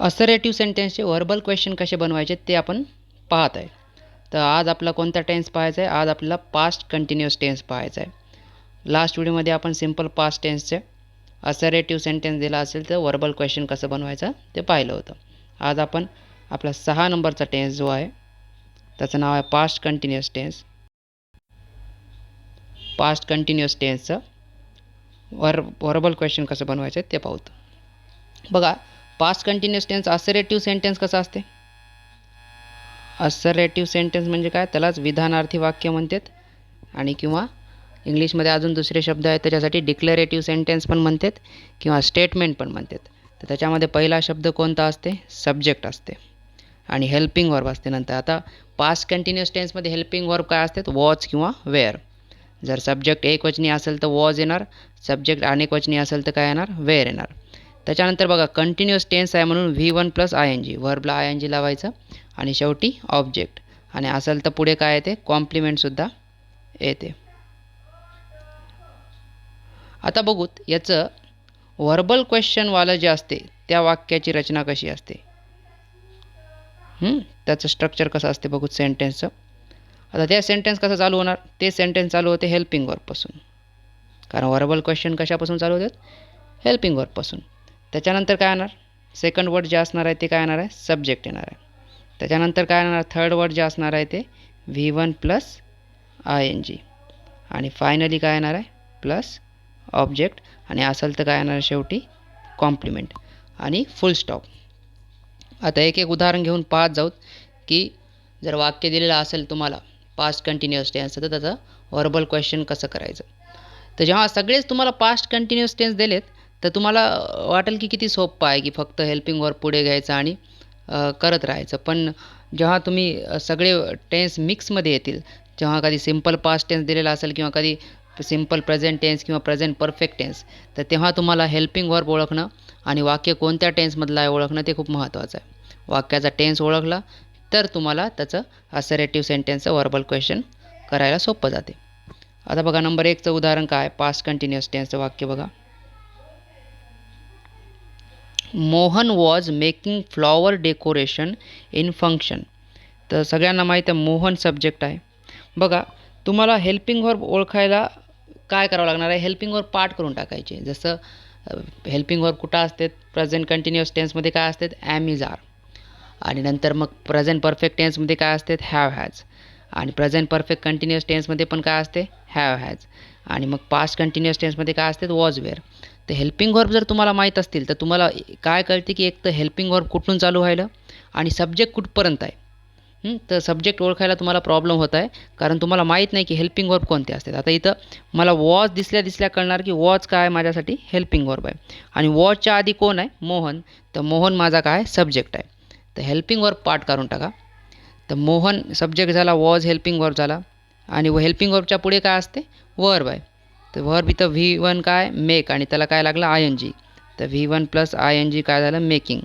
Assertive सेंटेन्सचे verbal question कसे बनवायचे ते आपण पाहत आहे. तर आज आपला कोणता टेन्स पाहायचा आहे? आज आपल्याला पास्ट कंटिन्युअस टेन्स पाहायचा आहे. लास्ट व्हिडिओमध्ये आपण सिम्पल पास्ट टेन्सचे असर्टिव्ह सेंटेन्स दिला असेल तर व्हर्बल क्वेश्चन कसं बनवायचं ते पाहिलं होतं. आज आपण आपला 6 नंबरचा टेन्स जो आहे त्याचं नाव आहे past continuous tense. Past continuous टेन्सचं व्हर्बल क्वेश्चन कसं बनवायचं ते पाहतो. बघा, past continuous tense assertive sentence कसं असते? असर्टिव्ह सेंटेन्स म्हणजे काय? त्यालाच विधानार्थी वाक्य म्हणतात आणि किंवा इंग्लिशमध्ये अजून दुसरे शब्द आहेत त्याच्यासाठी डिक्लेरेटिव्ह सेंटेन्स पण म्हणतात किंवा स्टेटमेंट पण म्हणतात. तर त्याच्यामध्ये पहिला शब्द कोणता असते? सब्जेक्ट असते आणि हेल्पिंग वर्ब असते. नंतर आता पास्ट कंटिन्युअस टेन्समध्ये हेल्पिंग वर्ब काय असतात? वॉज किंवा वेअर. जर सब्जेक्ट एकवचनी असेल तर वॉज येणार, सब्जेक्ट अनेकवचनी असेल तर काय येणार? वेअर येणार. त्याच्यानंतर बघा, कंटिन्युअस टेन्स आहे म्हणून V1 प्लस ING, वर्बला ING लावायचं आणि शेवटी ऑब्जेक्ट, आणि असेल तर पुढे काय येते? कॉम्प्लिमेंटसुद्धा येते. आता बघूत याचं व्हर्बल क्वेश्चनवालं जे असते त्या वाक्याची रचना कशी असते, त्याचं स्ट्रक्चर कसं असते बघूत सेंटेन्सचं. आता त्या सेंटेन्स कसं चालू होणार? ते सेंटेन्स चालू होते हेल्पिंग वर्बपासून, कारण व्हर्बल क्वेश्चन कशापासून चालू होतात? हेल्पिंग वर्बपासून. त्याच्यानंतर काय येणार? सेकंड वर्ड जे असणार आहे ते काय येणार आहे? सब्जेक्ट येणार आहे. त्याच्यानंतर काय येणार? थर्ड वर्ड जे असणार आहे ते V1 प्लस ING, आणि फायनली काय येणार आहे? प्लस ऑब्जेक्ट, आणि असेल तर काय येणार शेवटी? कॉम्प्लिमेंट आणि फुल स्टॉप. आता एक एक उदाहरण घेऊन पाहत जाऊत की जर वाक्य दिलेलं असेल तुम्हाला पास्ट कंटिन्युअस टेन्स तर त्याचं व्हर्बल क्वेश्चन कसं करायचं. तर जेव्हा सगळेच तुम्हाला पास्ट कंटिन्युअस टेन्स दिलेत तर तुम्हाला वाटेल की किती सोपं आहे की फक्त हेल्पिंग वर्ब पुढे घ्यायचं आणि करत राहायचं. पण जेव्हा तुम्ही सगळे टेन्स मिक्समध्ये येतील, जेव्हा कधी सिम्पल पास्ट टेन्स दिलेला असेल किंवा कधी सिम्पल प्रेझेंट टेन्स किंवा प्रेझेंट परफेक्ट टेन्स, तर तेव्हा तुम्हाला हेल्पिंग वर्ब ओळखणं आणि वाक्य कोणत्या टेन्समधलं आहे ओळखणं ते खूप महत्त्वाचं आहे. वाक्याचा टेन्स ओळखला तर तुम्हाला त्याचं असर्टिव्ह सेंटेन्सचं व्हर्बल क्वेश्चन करायला सोपं जाते. आता बघा, नंबर 1चं उदाहरण काय? पास्ट कंटिन्युअस टेन्सचं वाक्य बघा. Mohan was making flower decoration in function. तर सगळ्यांना माहीत आहे मोहन सब्जेक्ट आहे. बघा, तुम्हाला हेल्पिंग वर्ब ओळखायला काय करावं लागणार आहे? हेल्पिंग वर्ब पार्ट करून टाकायचे. जसं हेल्पिंग वर्ब कुठं असतात? प्रेझेंट कंटिन्युअस टेन्समध्ये काय असतात? ॲम इज आर, आणि नंतर मग प्रेझेंट परफेक्ट टेन्समध्ये काय असते? हॅव हॅज, आणि प्रेझेंट परफेक्ट कंटिन्युअस टेन्समध्ये पण काय असते? हॅव हॅज, आणि मग पास्ट कंटिन्युअस टेन्समध्ये काय असते? Was were. तर हेल्पिंग वर्ब जर तुम्हाला माहीत असतील तर तुम्हाला काय कळते की एक तर हेल्पिंग वर्ब कुठून चालू व्हायला आणि सब्जेक्ट कुठपर्यंत आहे. तर सब्जेक्ट ओळखायला तुम्हाला प्रॉब्लेम होत आहे कारण तुम्हाला माहीत नाही की हेल्पिंग वर्ब कोणते असतात. आता इथं मला वॉज दिसल्या कळणार की वॉज काय माझ्यासाठी? हेल्पिंग वर्ब आहे, आणि वॉजच्या आधी कोण आहे? मोहन. तर मोहन माझा काय? सब्जेक्ट आहे. तर हेल्पिंग वर्ब पार्ट काढून टाका. तर मोहन सब्जेक्ट झाला, वॉज हेल्पिंग वर्ब झाला, आणि हेल्पिंग वर्बच्या पुढे काय असते? वर्ब आहे. तर वर्ब इथं V1 काय? मेक, आणि त्याला काय लागलं? ING. तर V1 प्लस ING काय झालं? मेकिंग.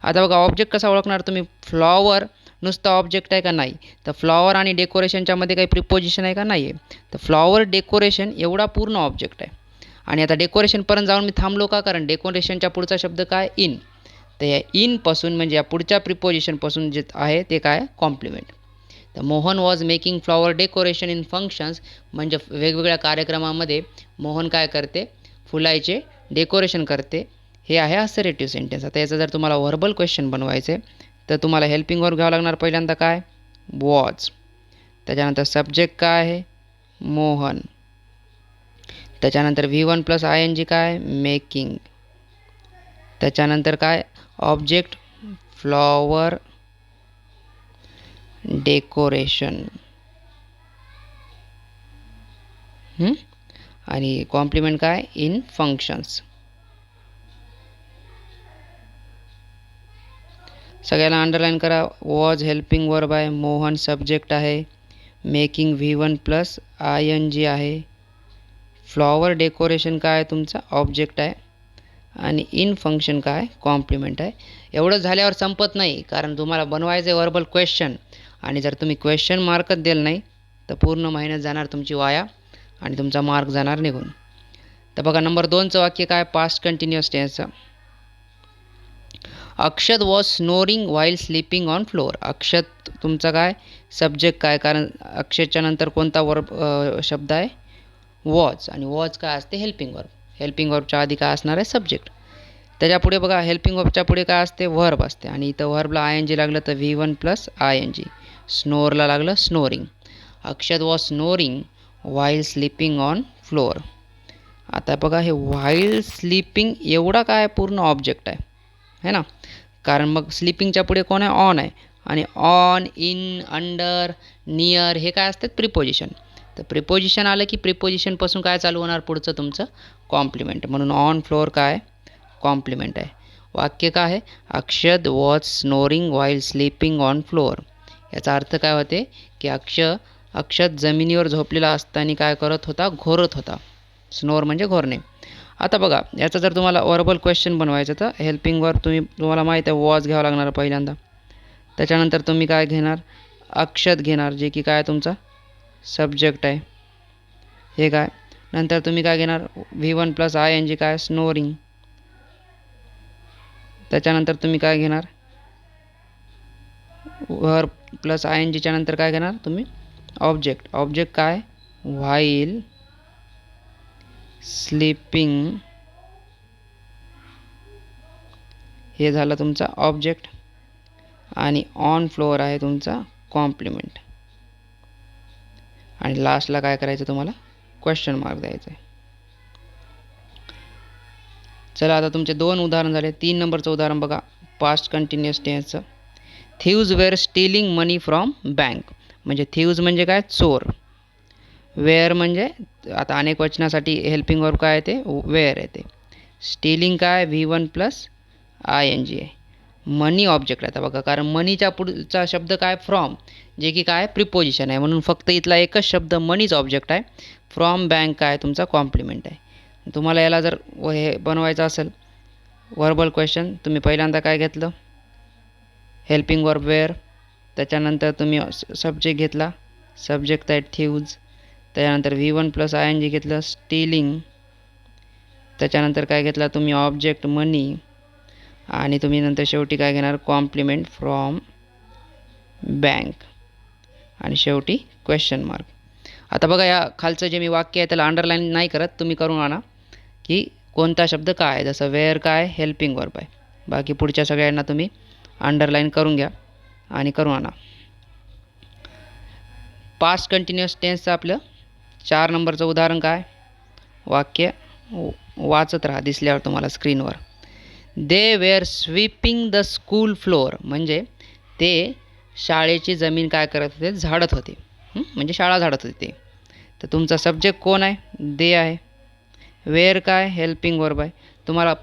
आता बघा, ऑब्जेक्ट कसा ओळखणार तुम्ही? फ्लॉवर नुसतं ऑब्जेक्ट आहे का? नाही. तर फ्लॉवर आणि डेकोरेशनच्या मध्ये काही प्रिपोजिशन आहे का? नाही आहे. तर फ्लॉवर डेकोरेशन एवढा पूर्ण ऑब्जेक्ट आहे. आणि आता डेकोरेशनपर्यंत जाऊन मी थांबलो का? कारण डेकोरेशनच्या पुढचा शब्द काय? इन. तर या इनपासून म्हणजे या पुढच्या प्रिपोजिशनपासून जे आहे ते काय? कॉम्प्लिमेंट. तर Mohan was making flower decoration in functions, म्हणजे वेगवेगळ्या कार्यक्रमामध्ये मोहन काय करते? फुलाचे डेकोरेशन करते. हे आहे असर्टिव्ह सेंटेन्स. आता याचं जर तुम्हाला व्हर्बल क्वेश्चन बनवायचे तर तुम्हाला हेल्पिंग वर्ब घ्यावं लागणार. पहिल्यांदा काय? वॉज. त्याच्यानंतर सब्जेक्ट काय आहे? मोहन. त्याच्यानंतर V1 प्लस ING काय? मेकिंग. त्याच्यानंतर काय? ऑब्जेक्ट फ्लॉवर डेकोरेशन, आणि कॉम्प्लिमेंट काय? In functions. सगळ्याला अंडरलाईन करा. वॉज हेल्पिंग वर्ब आहे, मोहन सब्जेक्ट आहे, मेकिंग V1 प्लस ING आहे, फ्लॉवर डेकोरेशन काय आहे तुमचा? ऑब्जेक्ट आहे, आणि इन फंक्शन काय? कॉम्प्लिमेंट आहे. एवढं झाल्यावर संपत नाही, कारण तुम्हाला बनवायचं आहे व्हर्बल क्वेश्चन, आणि जर तुम्ही क्वेश्चन मार्कच दिलं नाही तर पूर्ण मेहनत जाणार तुमची वाया आणि तुमचा मार्क जाणार निघून. तर बघा, नंबर 2चं वाक्य काय? पास्ट कंटिन्युअस टेन्सचं. Akshat was snoring while sleeping on floor. Akshat तुमचा काय सब्जेक्ट काय, कारण अक्षतच्या नंतर कोणता वर्ब शब्द आहे, वॉज, आणि वॉज काय असते हेल्पिंग वर्ब. हेल्पिंग वर्बच्या आधी काय असणार आहे सब्जेक्ट. त्याच्यापुढे बघा हेल्पिंग वर्बच्या पुढे काय असते व्हर्ब असते, आणि इथं व्हर्बला आय एन जी लागलं तर V1 plus I N G. स्नोअरला लागलं snoring. Akshat was snoring while sleeping on floor. आता बघा हे व्हाईल स्लीपिंग एवढा काय पूर्ण ऑब्जेक्ट आहे है ना, कारण मग स्लीपिंगच्या पुढे कोण आहे, ऑन आहे, आणि ऑन, इन, अंडर, नियर हे काय असतात प्रिपोजिशन. तर प्रिपोजिशन आलं की प्रिपोजिशनपासून काय चालू होणार पुढचं तुमचं कॉम्प्लिमेंट, म्हणून ऑन फ्लोअर काय कॉम्प्लिमेंट आहे. वाक्य काय आहे, Akshat was snoring while sleeping on floor. याचा अर्थ काय होते की अक्षत जमिनीवर झोपलेला असताना काय करत होता, घोरत होता. स्नोर म्हणजे घोरणे. आता बघा याचा जर तुम्हाला वर्बल क्वेश्चन बनवायचं तर हेल्पिंग वर्ब तुम्हाला माहीत आहे वॉज घ्यावा लागणार पहिल्यांदा. त्याच्यानंतर तुम्ही काय घेणार, अक्षत घेणार जे की काय तुमचा सब्जेक्ट आहे हे काय. नंतर तुम्ही काय घेणार V1 plus I N G काय स्नोरिंग. त्याच्यानंतर तुम्ही काय घेणार वर्ब प्लस आय एन जीच्या नंतर काय घेणार तुम्ही ऑब्जेक्ट. ऑब्जेक्ट काय व्हाईल स्लीपिंग, हे झालं तुमचा ऑब्जेक्ट, आणि ऑन फ्लोअर आहे तुमचा कॉम्प्लिमेंट, आणि लास्टला काय करायचं तुम्हाला क्वेश्चन मार्क द्यायचं आहे. चला आता तुमचे 2 उदाहरण झाले. 3 नंबरचं उदाहरण बघा पास्ट कंटिन्युअस टेन्सचं. Thieves were stealing money from bank. म्हणजे थीव्ज म्हणजे काय चोर. वेअर म्हणजे आता अनेक वचनासाठी हेल्पिंग वर्ब काय येते वेअर येते. स्टीलिंग काय V1 प्लस आय एन जी आहे. मनी ऑब्जेक्ट आहे. आता बघा कारण मनीच्या पुढचा शब्द काय फ्रॉम, जे की काय प्रिपोजिशन आहे, म्हणून फक्त इथला एकच शब्द मनीच ऑब्जेक्ट आहे. फ्रॉम बँक काय तुमचा कॉम्प्लिमेंट आहे. तुम्हाला याला जर हे बनवायचं असेल वर्बल क्वेश्चन, तुम्ही पहिल्यांदा काय घेतलं हेल्पिंग वर्ब वेअर, त्याच्यानंतर तुम्ही सब्जेक्ट घेतला, सब्जेक्ट आहे थीव्ज, त्याच्यानंतर V1 प्लस आय एन जी घेतलं स्टीलिंग, त्याच्यानंतर काय घेतला तुम्ही ऑब्जेक्ट मनी, आणि तुम्ही नंतर शेवटी काय घेणार कॉम्प्लिमेंट फ्रॉम बँक, आणि शेवटी क्वेश्चन मार्क. आता बघा या खालचं जे मी वाक्य आहे त्याला अंडरलाईन नाही करत, तुम्ही करून आणा की कोणता शब्द काय आहे. जसं वेअर काय हेल्पिंग वर्ब आहे, बाकी पुढच्या सगळ्यांना तुम्ही अंडरलाईन करून घ्या आणि करून आणा. पास्ट कंटिन्युअस टेन्सचं आपलं 4 नंबरचं उदाहरण काय, वाक्य वाचत राहा दिसल्यावर तुम्हाला स्क्रीनवर. They were sweeping the school floor. म्हणजे ते शाळेची जमीन काय करत होते झाडत होते, म्हणजे शाळा झाडत होते ते. तर तुमचा सब्जेक्ट कोण आहे दे आहे. वेअर काय हेल्पिंग वर्ब आहे. तुम्हाला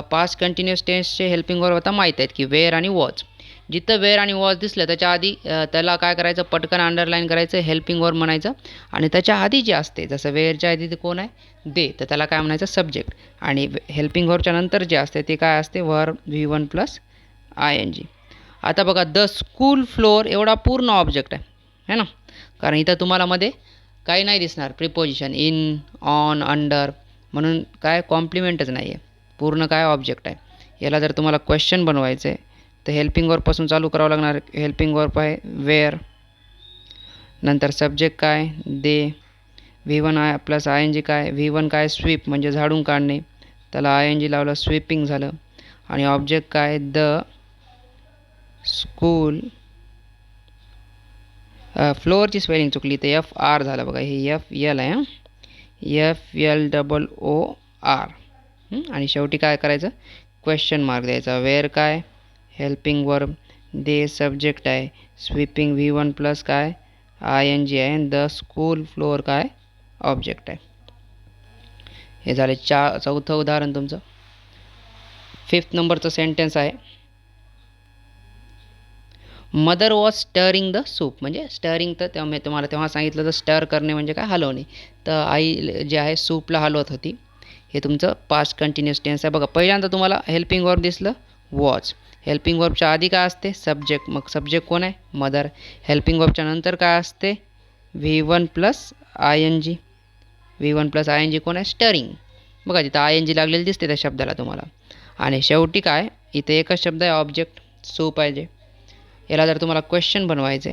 पास्ट कंटिन्युअस टेन्सचे हेल्पिंग वर्ब आता माहीत आहेत की वेअर आणि वॉज. जिथं वेअर आणि वॉज दिसलं त्याच्या आधी त्याला काय करायचं पटकन अंडरलाईन करायचं, हेल्पिंग वर्ब म्हणायचं, आणि त्याच्या आधी जे असते जसं वेअरच्या आधी ते कोण आहे दे, तर त्याला काय म्हणायचं सब्जेक्ट, आणि हेल्पिंग वर्बच्या नंतर जे असते ते काय असते verb V1 plus I N G. आता बघा द स्कूल फ्लोअर एवढा पूर्ण ऑब्जेक्ट आहे ना, कारण इथं तुम्हाला मध्ये काही नाही दिसणार प्रिपोजिशन इन, ऑन, अंडर, म्हणून काय कॉम्प्लिमेंटच नाही आहे, पूर्ण काय ऑब्जेक्ट आहे. याला जर तुम्हाला क्वेश्चन बनवायचं आहे तर हेल्पिंग वर्बपासून चालू करावं लागणार. हेल्पिंग वर्ब आहे वेअर, नंतर सब्जेक्ट काय they, V1 I plus I N G काय V1 काय स्वीप म्हणजे झाडून काढणे, त्याला आय एन जी लावलं स्वीपिंग झालं, आणि ऑब्जेक्ट काय द स्कूल. फ्लोअरची स्पेलिंग चुकली तर FR झालं बघा, हे FL आहे FLOOR, आणि शेवटी काय करायचं क्वेश्चन मार्क द्यायचा. वेअर काय हेल्पिंग वर्ब, दे सब्जेक्ट आहे, स्वीपिंग V1 प्लस काय आय एन जी आहे, द स्कूल फ्लोअर काय ऑब्जेक्ट आहे. हे झाले चौथं उदाहरण तुमचं. 5th नंबरचं सेंटेन्स आहे mother was stirring the soup. म्हणजे स्टरिंग तर तेव्हा मी तुम्हाला तेव्हा सांगितलं तर स्टर करणे म्हणजे काय हलवणे, तर आई जे आहे सूपला हलवत होती. हे तुमचं पास्ट कंटिन्युअस टेन्स आहे. बघा पहिल्यांदा तुम्हाला हेल्पिंग वर्ब दिसलं वॉज. हेल्पिंग वर्बच्या आधी काय असते सब्जेक्ट, मग सब्जेक्ट कोण आहे मदर. हेल्पिंग वर्बच्या नंतर काय असते V1 plus I N G. V1 plus I N G कोण आहे स्टरिंग. बघा तिथं आय एन जी लागलेली दिसते त्या शब्दाला तुम्हाला, आणि शेवटी काय इथे एकच शब्द आहे ऑब्जेक्ट, सो पाहिजे. याला जर तुम्हाला क्वेश्चन बनवायचे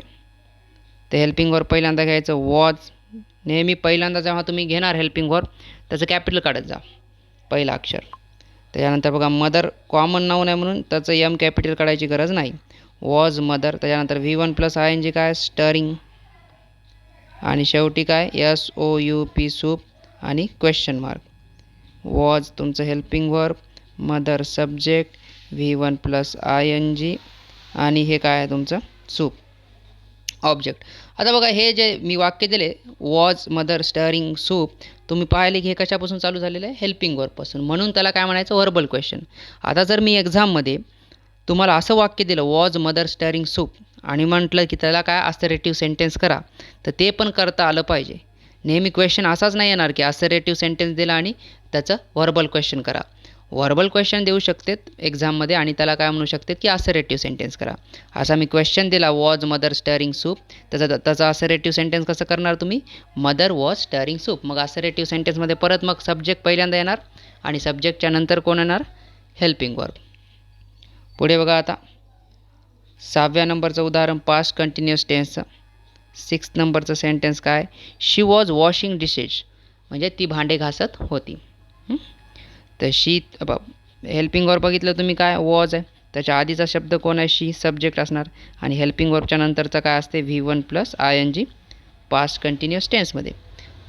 तर हेल्पिंग वर्ब पहिल्यांदा घ्यायचं वॉज. नेहमी पहिल्यांदा जेव्हा तुम्ही घेणार हेल्पिंग वर्ब त्याचं कॅपिटल काढत जा, पहिला अक्षर. त्याच्यानंतर बघा मदर कॉमन नाऊन आहे म्हणून त्याचं एम कॅपिटल काढायची गरज नाही. Was mother. त्याच्यानंतर V1 प्लस ING काय स्टरिंग. आणि शेवटी काय SOUP सूप आणि क्वेश्चन मार्क. वॉज तुमचं helping verb, mother subject, V1 plus ING आणि हे काय आहे तुमचं सूप ऑब्जेक्ट. आता बघा हे जे मी वाक्य दिले वॉज मदर स्टरिंग सूप, तुम्ही पाहिले की हे कशापासून चालू झालेलं आहे हेल्पिंग वर्बपासून, म्हणून त्याला काय म्हणायचं व्हर्बल क्वेश्चन. आता जर मी एक्झाममध्ये तुम्हाला असं वाक्य दिलं वॉज मदर स्टरिंग सूप आणि म्हटलं की त्याला काय असरेटिव्ह सेंटेन्स करा, तर ते पण करता आलं पाहिजे. नेहमी क्वेश्चन असाच नाही येणार की असरेटिव्ह सेंटेन्स दिला आणि त्याचं व्हर्बल क्वेश्चन करा. व्हर्बल क्वेश्चन देऊ शकतात एक्झाममध्ये आणि त्याला काय म्हणू शकतात की असरेटिव्ह सेंटेन्स करा. असा मी क्वेश्चन दिला वॉज मदर स्टरिंग सूप, त्याचा असरेटिव्ह सेंटेन्स कसं करणार तुम्ही, मदर वॉज स्टरिंग सूप. मग असरेटिव्ह सेंटेन्समध्ये परत मग सब्जेक्ट पहिल्यांदा येणार आणि सब्जेक्टच्या नंतर कोण येणार हेल्पिंग वर्ब. पुढे बघा आता 6व्या नंबरचं उदाहरण पास्ट कंटिन्युअस टेन्सचं. 6 नंबरचं सेंटेन्स काय, शी वॉज वॉशिंग डिशेस, म्हणजे ती भांडे घासत होती. तर शी हेल्पिंग वर्ब बघितलं तुम्ही काय वॉज आहे, त्याच्या आधीचा शब्द कोण आहे शी सब्जेक्ट असणार आणि हेल्पिंग वर्बच्या नंतरचं काय असते V1 plus ING past continuous टेन्समध्ये.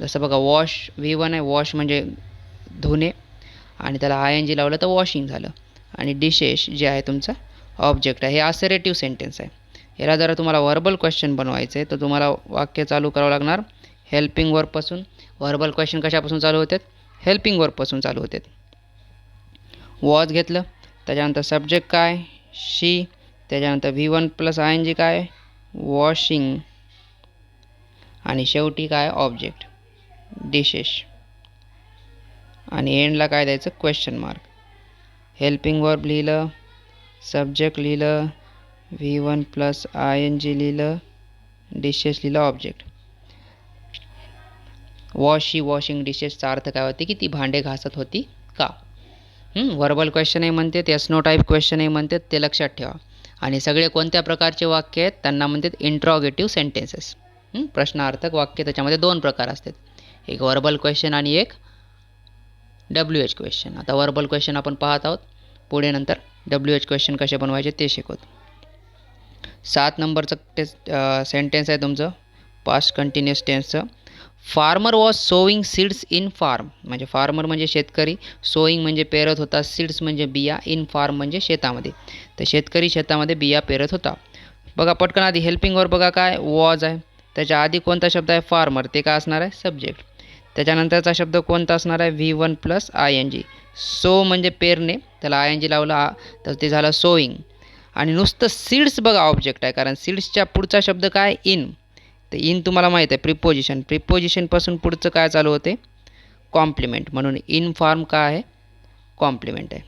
जसं बघा वॉश V1 आहे, वॉश म्हणजे धुणे आणि त्याला ING लावलं तर वॉशिंग झालं. आणि डिशेस जे आहे तुमचं ऑब्जेक्ट आहे. हे असरेटिव्ह सेंटेन्स आहे. याला जरा तुम्हाला व्हर्बल क्वेश्चन बनवायचं आहे तर तुम्हाला वाक्य चालू करावं लागणार हेल्पिंग वर्बपासून. व्हर्बल क्वेश्चन कशापासून चालू होतात, हेल्पिंग वर्बपासून चालू होतात. वॉज घेतलं, त्याच्यानंतर सब्जेक्ट काय शी, त्याच्यानंतर V1 प्लस ING काय वॉशिंग आणि शेवटी काय ऑब्जेक्ट डिशेस आणि एंडला काय द्यायचं क्वेश्चन मार्क. हेल्पिंग वर्ब लिहिलं, सब्जेक्ट लिहिलं, V1 प्लस ING लिहिलं, डिशेस लिहिलं, ऑब्जेक्ट. वॉश शी वॉशिंग डिशेसचा अर्थ काय होते की ती भांडे घासत होती का. व्हर्बल क्वेश्चनही म्हणतात, येस नो टाईप क्वेश्चनही म्हणतात, ते लक्षात ठेवा. आणि सगळे कोणत्या प्रकारचे वाक्य आहेत त्यांना म्हणतात इंट्रॉगेटिव्ह सेंटेन्सेस. प्रश्नार्थक वाक्य, त्याच्यामध्ये 2 प्रकार असतात, एक व्हर्बल क्वेश्चन आणि एक WH क्वेश्चन. आता व्हर्बल क्वेश्चन आपण पाहत आहोत, पुढे नंतर WH क्वेश्चन कसे बनवायचे ते शिकवतो. 7 नंबरचं सेंटेन्स आहे तुमचं पास्ट कंटिन्युअस टेन्सचं. Farmer was sowing seeds in farm, म्हणजे फार्मर म्हणजे शेतकरी, सोईंग म्हणजे पेरत होता, सीड्स म्हणजे बिया, इन फार्म म्हणजे शेतामध्ये. तर शेतकरी शेतामध्ये बिया पेरत होता. बघा पटकन आधी हेल्पिंग वर्ब बघा काय वॉज आहे, त्याच्या आधी कोणता शब्द आहे फार्मर, ते काय असणार आहे सब्जेक्ट. त्याच्यानंतरचा शब्द कोणता असणार आहे V1 प्लस ING. सो म्हणजे पेरणे, त्याला ING लावला तर ते झालं सोईंग. आणि नुसतं सीड्स बघा ऑब्जेक्ट आहे, कारण सीड्सच्या पुढचा शब्द काय इन. तर इन तुम्हाला माहीत आहे प्रिपोजिशन, प्रिपोजिशनपासून पुढचं काय चालू होते कॉम्प्लिमेंट, म्हणून इन फार्म काय आहे कॉम्प्लिमेंट आहे.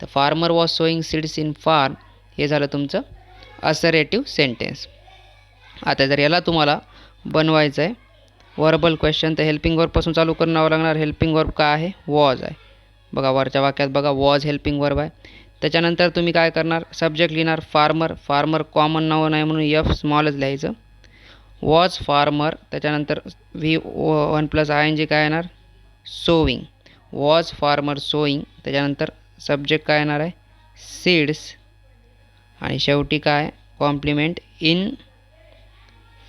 तर farmer was sowing seeds in farm हे झालं तुमचं असरेटिव्ह सेंटेन्स. आता जर याला तुम्हाला बनवायचं आहे व्हर्बल क्वेश्चन तर हेल्पिंग वर्बपासून चालू करावं लागणार. हेल्पिंग वर्ब काय आहे वॉज आहे. बघा वरच्या वाक्यात बघा वॉज हेल्पिंग वर्ब आहे. त्याच्यानंतर तुम्ही काय करणार सब्जेक्ट लिहिणार फार्मर, फार्मर कॉमन नाऊन आहे म्हणून F स्मॉलच लिहायचं. वॉज फार्मर, त्याच्यानंतर V1 प्लस ING काय येणार सोईंग, वॉज फार्मर सोईंग. त्याच्यानंतर सब्जेक्ट काय येणार आहे सीड्स आणि शेवटी काय कॉम्प्लिमेंट इन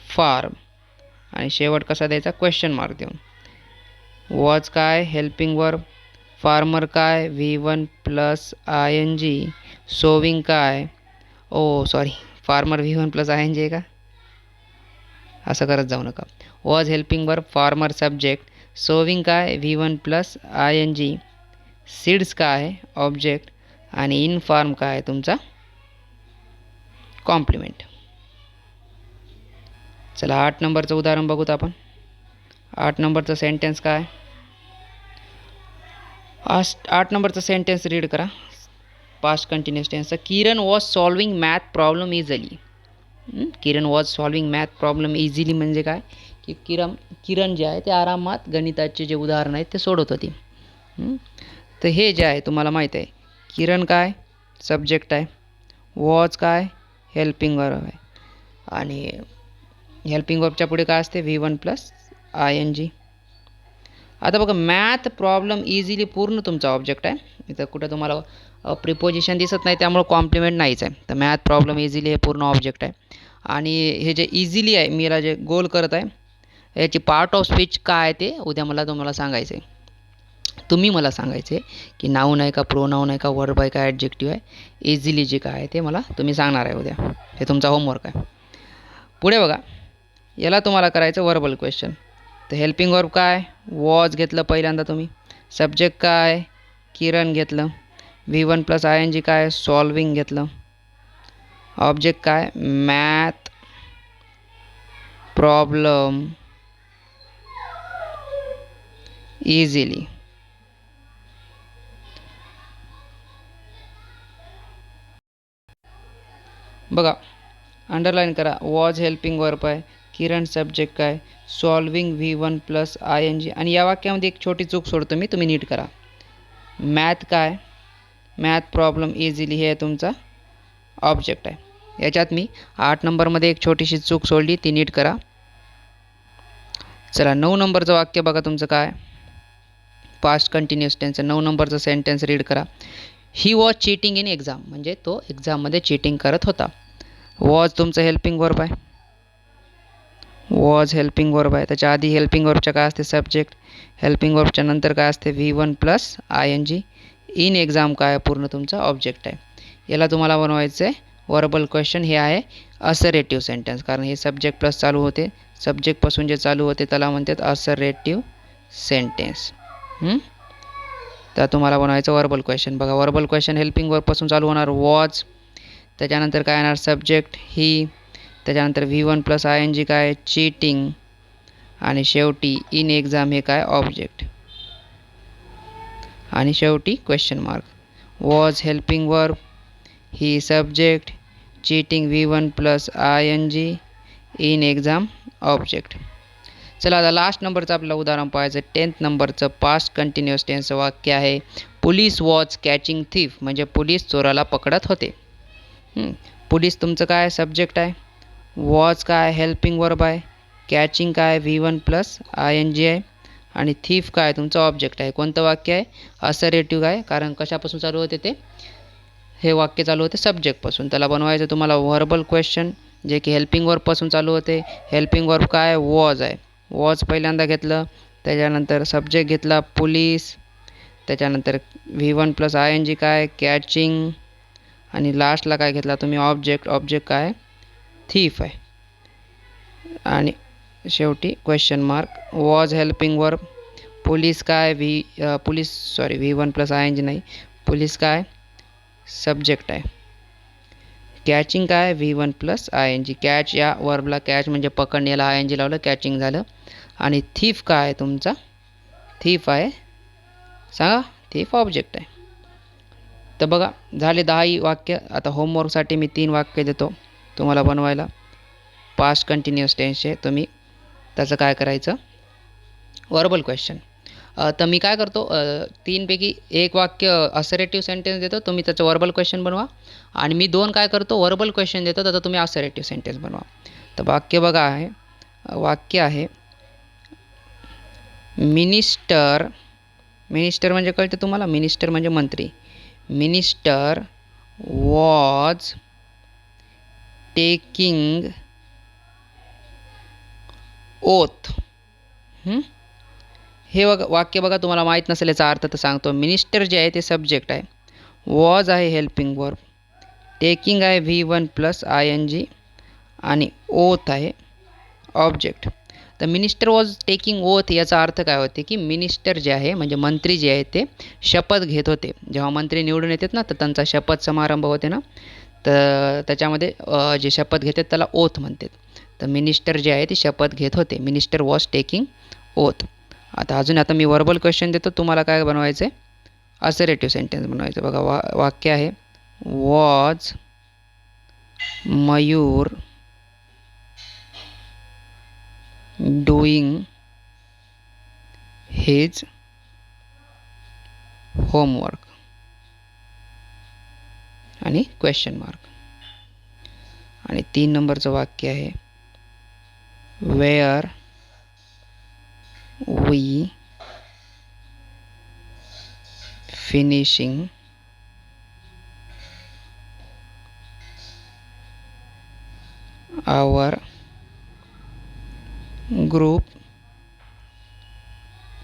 फार्म आणि शेवट कसा द्यायचा क्वेश्चन मार्क देऊन. वॉज काय हेल्पिंग वर्ब, फार्मर काय V1 प्लस ING, सोविंग काय फार्मर V1 प्लस ING आहे का, असं करत जाऊ नका. Was helping verb, farmer subject, sowing काय V1 प्लस ING, सीड्स काय ऑब्जेक्ट आणि इन फार्म काय तुमचा कॉम्प्लिमेंट. चला 8 नंबरचं उदाहरण बघूत आपण. 8 नंबरचं सेंटेन्स काय 8 नंबरचं सेंटेन्स रीड करा पास्ट कंटिन्युअस टेन्सचं. Kiran was solving math problem easily. Kiran was solving math problem easily म्हणजे काय की किरण जे आहे ते आरामात गणिताचे जे उदाहरण आहेत ते सोडवत होती. तर हे जे आहे तुम्हाला माहीत आहे किरण काय सब्जेक्ट आहे. वॉज काय हेल्पिंग वर्ब आहे. आणि हेल्पिंग वर्बच्या पुढे काय असते V1 प्लस ING. आता बघा मॅथ प्रॉब्लेम इझिली पूर्ण तुमचा ऑब्जेक्ट आहे. इथं कुठं तुम्हाला प्रिपोजिशन दिसत नाही त्यामुळे कॉम्प्लिमेंट नाहीच आहे. तर मॅथ प्रॉब्लेम इझिली हे पूर्ण ऑब्जेक्ट आहे. आणि हे जे इझिली आहे मी याला जे गोल करत आहे याची पार्ट ऑफ स्पीच काय आहे ते उद्या मला तुम्हाला सांगायचं आहे. तुम्ही मला सांगायचे की नाऊन आहे का प्रोनाऊन आहे का वर्ब आहे का ॲडजेक्टिव्ह आहे. इझिली जे काय आहे ते मला तुम्ही सांगणार आहे उद्या. हे तुमचा होमवर्क आहे. पुढे बघा याला तुम्हाला करायचं वर्बल क्वेश्चन. तर हेल्पिंग वर्ब काय वॉज घेतलं पहिल्यांदा तुम्ही. सब्जेक्ट काय किरण घेतलं. V1 प्लस ING काय सॉल्विंग घेतलं. ऑब्जेक्ट काय मॅथ प्रॉब्लेम इझिली. बघा अंडरलाईन करा. वॉज हेल्पिंग वर्ब आहे. किरण सब्जेक्ट काय सॉल्विंग V1 प्लस ING. आणि या वाक्यामध्ये एक छोटी चूक सोडतो मी तुम्ही नीट करा. मॅथ काय मॅथ प्रॉब्लेम इझिली हे तुमचा ऑब्जेक्ट आहे. याच्यात मी 8 नंबरमध्ये एक छोटीशी चूक सोडली ती नीट करा. चला 9 नंबरचं वाक्य बघा तुमचं काय पास्ट कंटिन्युअस टेन्स. 9 नंबरचं सेंटेन्स रीड करा. He was cheating in exam म्हणजे तो एक्झाममध्ये चीटिंग करत होता. वॉज तुमचं हेल्पिंग वर्ब आहे. वॉज हेल्पिंग वर्ब आहे. त्याच्या आधी हेल्पिंग वर्बच्या काय असते सब्जेक्ट. हेल्पिंग वर्बच्या नंतर काय असते V1 plus ING. In exam काय पूर्ण तुमचा ऑब्जेक्ट आहे. याला तुम्हाला बनवायचं आहे वर्बल क्वेश्चन. हे आहे असरेटिव्ह सेंटेन्स कारण हे सब्जेक्ट प्लस चालू होते. सब्जेक्टपासून जे चालू होते त्याला म्हणतात असरेटिव्ह सेंटेन्स. तर तुम्हाला बनवायचं वर्बल क्वेश्चन. बघा वर्बल क्वेश्चन हेल्पिंग वर्बपासून चालू होणार वॉज. त्याच्यानंतर काय येणार सब्जेक्ट ही. त्याच्यानंतर V1 प्लस ING काय चीटिंग. आणि शेवटी इन एक्झाम हे काय ऑब्जेक्ट. आणि शेवटी question mark. Was helping verb he subject cheating V1 plus ING in exam object. चला आता लास्ट नंबरचं आपलं उदाहरण पाहायचं. 10th नंबरचं पास्ट कंटिन्युअस टेन्सचं वाक्य आहे पोलीस वॉज कॅचिंग थीफ म्हणजे पोलीस चोराला पकडत होते. पोलीस तुमचं काय सब्जेक्ट आहे. वॉज काय हेल्पिंग वर्ब आहे. कॅचिंग काय V1 प्लस ING आहे. आणि थीफ काय तुमचं ऑब्जेक्ट आहे. कोणतं वाक्य आहे असरेटिव्ह आहे कारण कशापासून चालू होते ते हे वाक्य चालू होते सब्जेक्टपासून. त्याला बनवायचं तुम्हाला वर्बल क्वेश्चन जे की हेल्पिंग वर्बपासून चालू होते. हेल्पिंग वर्ब काय वॉज आहे. वॉज पहिल्यांदा घेतलं. त्याच्यानंतर सब्जेक्ट घेतला पोलीस. त्याच्यानंतर V1 प्लस ING काय कॅचिंग. आणि लास्टला काय घेतला तुम्ही ऑब्जेक्ट. ऑब्जेक्ट काय थीफ आहे. आणि शेवटी question mark. Was helping verb police काय V1 प्लस ING नाही. पोलीस काय सब्जेक्ट आहे. कॅचिंग काय V1 प्लस ING. कॅच या वर्बला कॅच म्हणजे पकडण्याला ING लावलं कॅचिंग झालं. आणि थीफ काय आहे तुमचा थीफ आहे सांगा थीफ ऑब्जेक्ट आहे. तर बघा झाले 10 वाक्य. आता होमवर्कसाठी मी 3 वाक्य देतो तुम्हाला बनवायला पास्ट कंटिन्युअस टेन्सचे. तुम्ही त्याचं काय करायचं वर्बल क्वेश्चन. तर मी काय करतो 3 पैकी एक वाक्य असरेटिव्ह सेंटेन्स देतो तुम्ही त्याचं वर्बल क्वेश्चन बनवा. आणि मी 2 काय करतो वर्बल क्वेश्चन देतो तर तुम्ही असरेटिव्ह सेंटेन्स बनवा. तर वाक्य बघा आहे वाक्य आहे मिनिस्टर. मिनिस्टर म्हणजे कळते तुम्हाला मिनिस्टर म्हणजे मंत्री. Minister was taking oath. हे वाक्य बघा तुम्हाला माहीत नसेल याचा अर्थ तर सांगतो. मिनिस्टर जे आहे ते सब्जेक्ट आहे. वॉज आहे हेल्पिंग वर्ब. टेकिंग आहे V1 प्लस ING. आणि ओथ आहे ऑब्जेक्ट. तर मिनिस्टर वॉज टेकिंग ओथ याचा अर्थ काय होते की मिनिस्टर जे आहे म्हणजे मंत्री जे आहे ते शपथ घेत होते. जेव्हा मंत्री निवडून येतात ना तर त्यांचा शपथ समारंभ होते ना तर त्याच्यामध्ये जे शपथ घेतात त्याला ओथ म्हणतात. तर मिनिस्टर जे आहे ते शपथ घेत होते. Minister was taking oath. आता मी वर्बल क्वेश्चन देतो तुम्हाला काय बनवायचं आहे असरेटिव्ह सेंटेन्स बनवायचं. बघा वाक्य आहे was Mayur doing his homework. आणि क्वेश्चन मार्क. आणि 3 नंबरचं वाक्य आहे were we finishing our group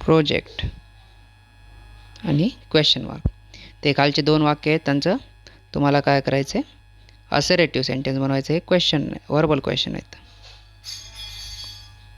project आणि क्वेश्चन मार्क. ते खालचे 2 वाक्य आहेत, त्यांचं तुम्हाला काय करायचं आहे, असर्टिव्ह सेंटेन्स बनवायचं आहे. क्वेश्चन वर्बल क्वेश्चन आहेत.